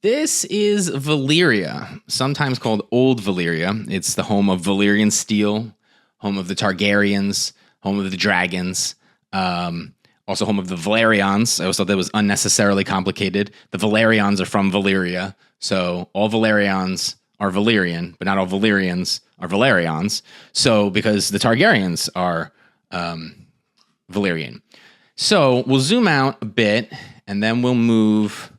This is Valyria, sometimes called Old Valyria. It's the home of Valyrian steel, home of the Targaryens, home of the dragons, also home of the Valerians. I always thought that was unnecessarily complicated. The Valerians are from Valyria, so all Valerians are Valyrian, but not all Valyrians are Valerians. So because the Targaryens are Valyrian. So we'll zoom out a bit, and then we'll move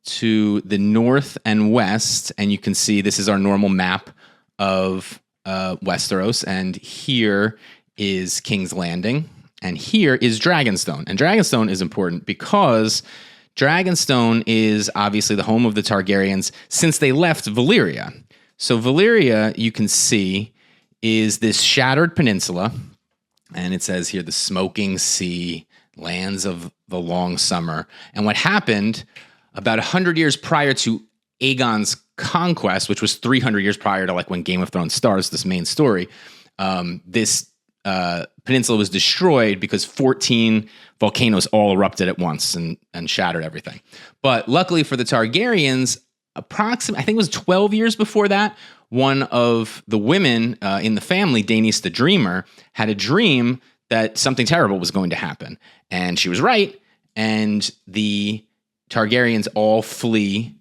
to the north and west, and you can see this is our normal map of Westeros, and here is King's Landing, and here is Dragonstone. And Dragonstone is important because Dragonstone is obviously the home of the Targaryens since they left Valyria. So Valyria, you can see, is this shattered peninsula, and it says here the smoking sea, lands of the long summer. And what happened about 100 years prior to Aegon's conquest, which was 300 years prior to like when Game of Thrones starts, this main story, this peninsula was destroyed because 14 volcanoes all erupted at once and shattered everything. But luckily for the Targaryens, approximately, I think it was 12 years before that, one of the women in the family, Daenerys the Dreamer, had a dream that something terrible was going to happen. And she was right, and the Targaryens all flee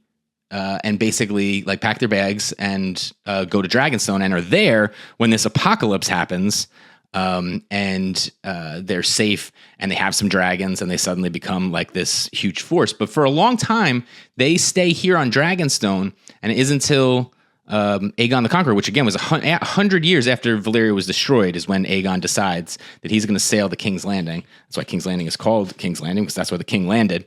and basically like pack their bags and go to Dragonstone and are there when this apocalypse happens, and they're safe and they have some dragons and they suddenly become like this huge force. But for a long time, they stay here on Dragonstone, and it isn't until Aegon the Conqueror, which again was 100 years after Valyria was destroyed, is when Aegon decides that he's going to sail the King's Landing. That's why King's Landing is called King's Landing, because that's where the king landed.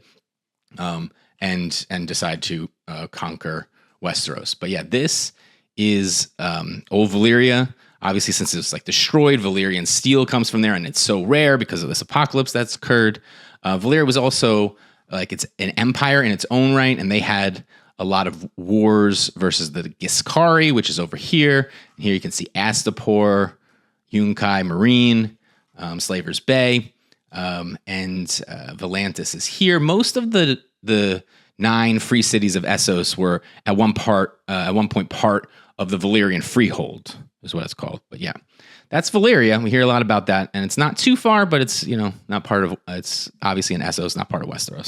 And decide to conquer Westeros. But yeah, this is Old Valyria. Obviously, since it's like destroyed, Valyrian steel comes from there, and it's so rare because of this apocalypse that's occurred. Valyria was also like it's an empire in its own right, and they had a lot of wars versus the Giscari, which is over here. And here you can see Astapor, Yunkai Marine, Slaver's Bay. And Volantis is here. Most of the 9 free cities of Essos were at one point part of the Valyrian freehold, is what it's called. But yeah, that's Valyria. We hear a lot about that, and it's not too far, but it's not part of. It's obviously in Essos, not part of Westeros.